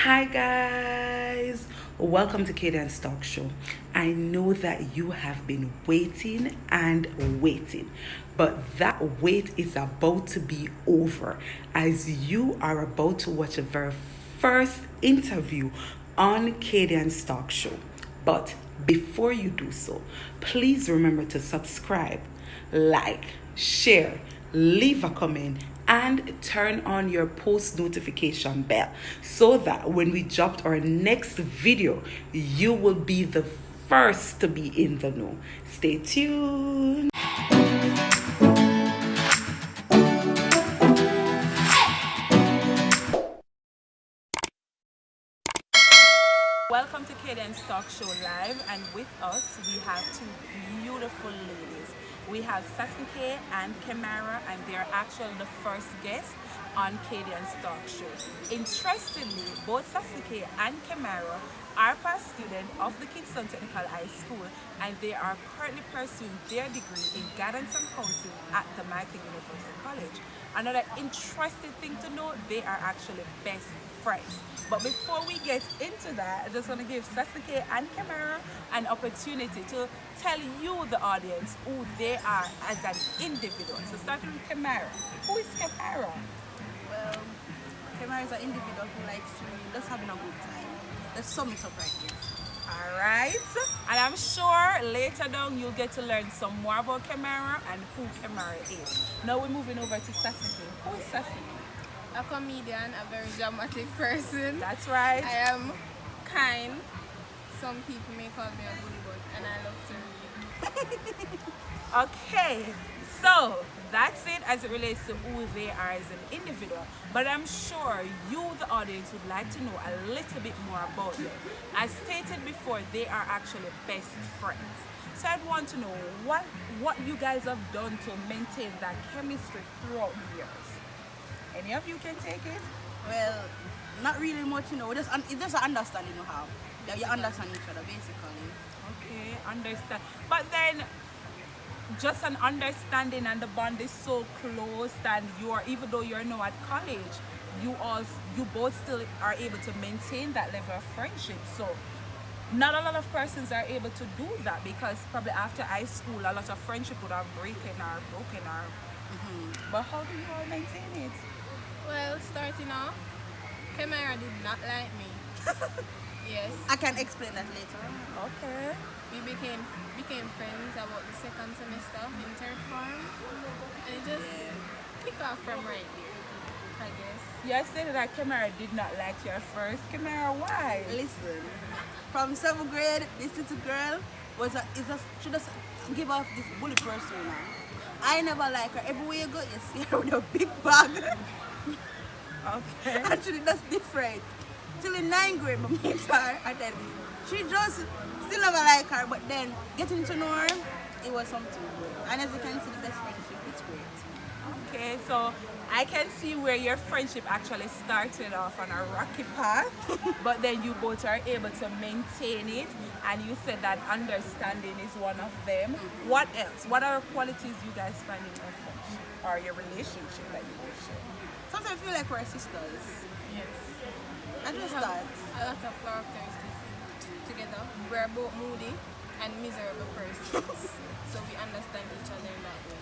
Hi guys, welcome to Kaydian's talk show. I know that you have been waiting and waiting, but that wait is about to be over as you are about to watch the very first interview on Kaydian's talk show. But before you do so, please remember to subscribe, like, share, leave a comment, and turn on your post notification bell so that when we dropped our next video, you will be the first to be in the know. Stay tuned. Welcome to Kaydian's Talk Show Live, and with us we have two beautiful ladies. We have Sasnikay and Kemyra, and they're actually the first guests on Kaydian's Talk Show. Interestingly, both Sasnikay and Kemyra are past students of the Kingston Technical High School, and they are currently pursuing their degree in guidance and counseling at the Michael University College. Another interesting thing to note, they are actually best friends. But before we get into that, I just want to give Sasnikay and Kemyra an opportunity to tell you, the audience, who they are as an individual. So starting with Kemyra. Who is Kemyra? Well, Kemyra is an individual who likes to just having a good time. Let's sum it up right here. Alright. And I'm sure later down you'll get to learn some more about Kemyra and who Kemyra is. Now we're moving over to Sasnikay. Who is Sasnikay? A comedian, a very dramatic person. That's right. I am kind. Some people may call me a bully, but and I love to read. Okay, so that's it as it relates to who they are as an individual. But I'm sure you, the audience, would like to know a little bit more about them. As stated before, they are actually best friends. So I'd want to know what you guys have done to maintain that chemistry throughout the years. Any of you can take it? Well, not really much, it's just an understanding you have. That you understand each other, basically. Okay, understand. But then, just an understanding and the bond is so close that even though you're now at college, you both still are able to maintain that level of friendship. So not a lot of persons are able to do that because probably after high school a lot of friendship would have broken. But how do you all maintain it? Well, starting off, Kemyra did not like me. Yes. I can explain that later. Okay. We became friends about the second semester in third form. And it just clicked off from right there, I guess. You stated that Kemyra did not like you at first. Kemyra, why? Listen, from 7th grade, this little girl she just give off this bully persona. I never like her. Everywhere you go, you see her with a big bag. Okay. Actually, that's different. Till in 9th grade, I meet her, and then she just still never like her. But then getting to know her, it was something good. And as you can see, the best friendship, it's great. Okay, so I can see where your friendship actually started off on a rocky path, but then you both are able to maintain it, and you said that understanding is one of them. What else? What are qualities you guys find in your friendship or your relationship that you both share? Sometimes I feel like we're sisters. Yes. I just We have thought. a lot of characteristics together. We're both moody and miserable persons. So we understand each other in that way.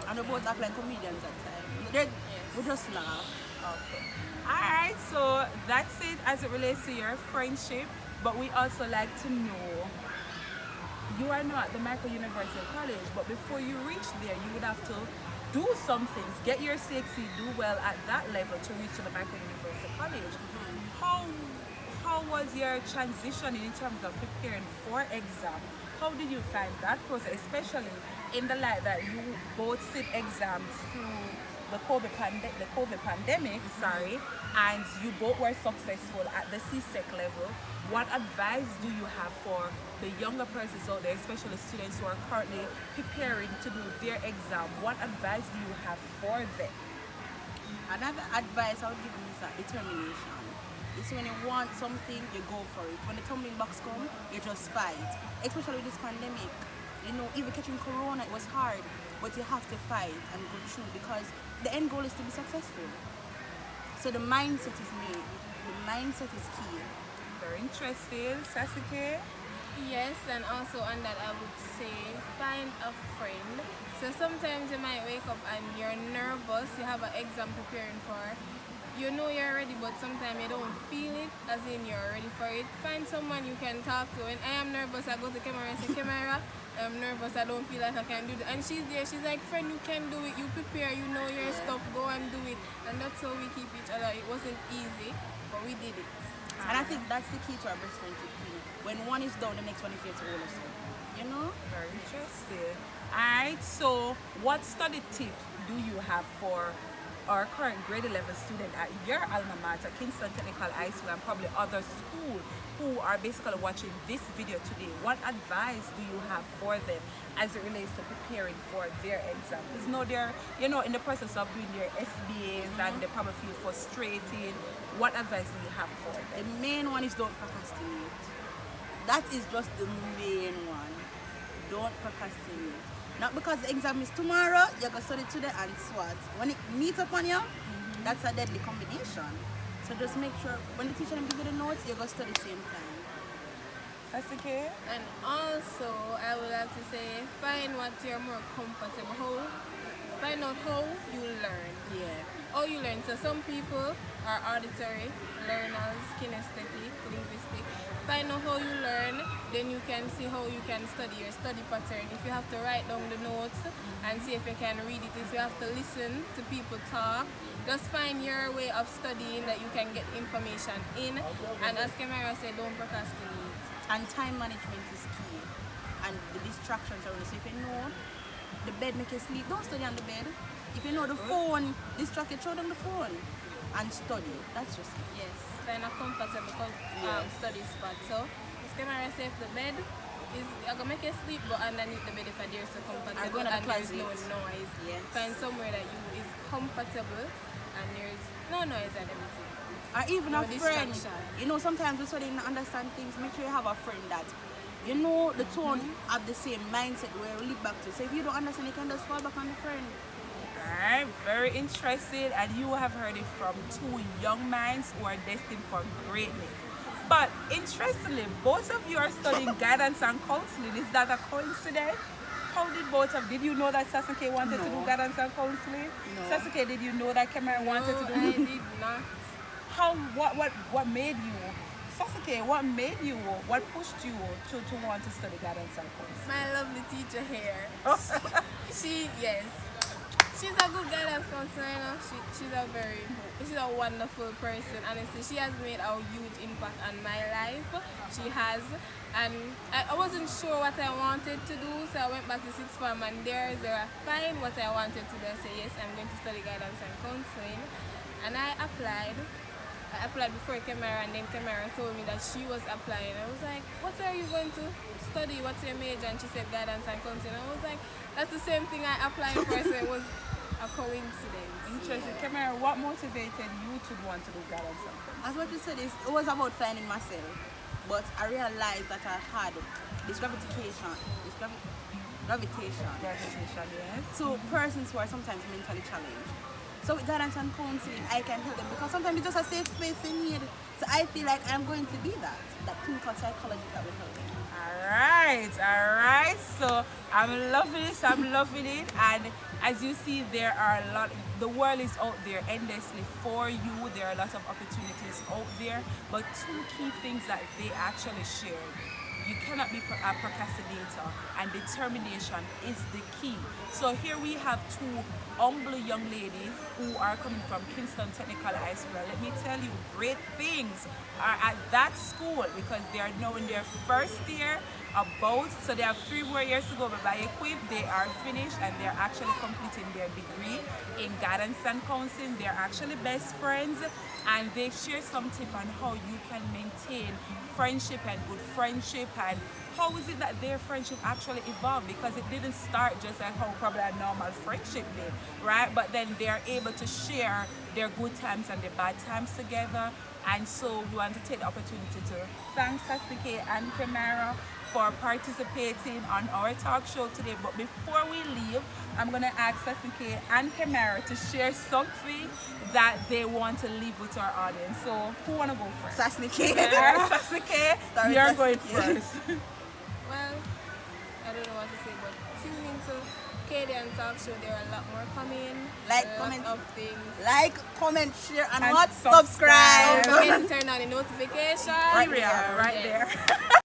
And we both act like comedians at times. We just laugh. Okay. Alright, so that's it as it relates to your friendship, but we also like to know, you are not at the Michael University College, but before you reach there, you would have to do some things, get your CXC, do well at that level to reach to the Michael University College. How was your transition in terms of preparing for exam? How did you find that process, especially in the light that you both sit exams through the COVID pandemic, and you both were successful at the CSEC level? What advice do you have for the younger persons out there, especially students who are currently preparing to do their exam? What advice do you have for them? Another advice I would give them is that determination. It's when you want something, you go for it. When the tumbling blocks come, you just fight. Especially with this pandemic. Even catching corona, it was hard. But you have to fight and go through because the end goal is to be successful. So the mindset is made. the mindset is key. Very interesting. Sasnikay? Yes, and also on that I would say find a friend. So sometimes you might wake up and you're nervous, you have an exam preparing for. You know you're ready, but sometimes you don't feel it, as in you're ready for it. Find someone you can talk to. When I am nervous, I go to Kemyra and say, Kemyra, I'm nervous, I don't feel like I can do it. And she's there, she's like, friend, you can do it, you prepare, you know your stuff, go and do it. And that's how we keep each other. It wasn't easy, but we did it. And I think that's the key to our best friendship too. When one is down, the next one is here to hold us up. You know? Very interesting. Alright, so what study tips do you have for our current grade 11 student at your alma mater, Kingston Technical High School, and probably other schools who are basically watching this video today? What advice do you have for them as it relates to preparing for their exam? Because they're in the process of doing their SBAs and they probably feel frustrated. What advice do you have for them? The main one is don't procrastinate. That is just the main one. Don't procrastinate. Not because the exam is tomorrow, you're going to study today and SWAT. When it meets upon you, that's a deadly combination. So just make sure when the teacher gives you the notes, you're going to study the same time. That's okay. And also, I would like to say, find what you're more comfortable with. Find out how you learn. Yeah. How you learn. So some people are auditory learners, kinesthetic, linguistic. Find out how you learn, then you can see how you can study your study pattern. If you have to write down the notes and see if you can read it, if you have to listen to people talk, just find your way of studying that you can get information in. And as Kemyra said, don't procrastinate. And time management is key. And the distractions are really. So if you know the bed make you sleep, don't study on the bed. If you know the phone distract you, throw them the phone and study. That's just it. Yes, find a comfortable study spot. So, as Kemyra said, the bed is I'm gonna make you sleep, but underneath the bed if there's so comfortable and there's no noise. Yes. Find somewhere that you is comfortable and there's no noise and everything. Or even No a friend. distraction. Sometimes we study and understand things. Make sure you have a friend that the tone have the same mindset where we live back to. So if you don't understand, you can just fall back on the friend. Alright, very interested, and you have heard it from two young minds who are destined for greatness. But interestingly, both of you are studying guidance and counseling. Is that a coincidence? How did you know that Sasnikay wanted to do guidance and counseling? No. Sasnikay, did you know that Kemyra wanted to do I did not. what made you? Sasnikay, what made you, what pushed you to want to study guidance and counseling? My lovely teacher here. She's a good guidance counselor, she's a wonderful person. Honestly, she has made a huge impact on my life. She has, and I wasn't sure what I wanted to do, so I went back to sixth form, and there I find what I wanted to do. I said yes, I'm going to study guidance and counseling, and I applied before Kemyra, and then Kemyra told me that she was applying. I was like, what are you going to study? What's your major? And she said guidance and counseling. I was like, that's the same thing I applied for, so it was a coincidence. Interesting. Kemyra, what motivated you to want to do guidance and counseling? As what you said, it was about finding myself. But I realized that I had this gravitation, Yes. to persons who are sometimes mentally challenged. So with guidance and counseling, I can help them because sometimes it's just a safe space in need. So I feel like I'm going to be that clinical psychologist that will help them. Alright. So I'm loving it. And as you see, there are the world is out there endlessly for you. There are a lot of opportunities out there. But two key things that they actually share. You cannot be a procrastinator, and determination is the key. So here we have two humble young ladies who are coming from Kingston Technical High School. Let me tell you, great things are at that school because they are now in their first year so they have 3 more years to go, but by equipped they are finished and they're actually completing their degree in guidance and counseling. They're actually best friends, and they share some tip on how you can maintain friendship and good friendship, and how is it that their friendship actually evolved, because it didn't start just like how probably a normal friendship did, right? But then they're able to share their good times and their bad times together. And so we want to take the opportunity to thank Sasnikay and Kemyra for participating on our talk show today. But before we leave, I'm gonna ask Sasnikay and Kemyra to share something that they want to leave with our audience. So who wanna go first? Sasnikay. Alright, Sasnikay, Sorry, you're going Sasnikay. first. Well, I don't know what to say, but tune into Kaydian talk show. There are a lot more coming. Like, a lot comment. of things. Like, comment, share, and And what? subscribe. Don't forget to turn on the notification. Right Here we are, there. right Yes. there.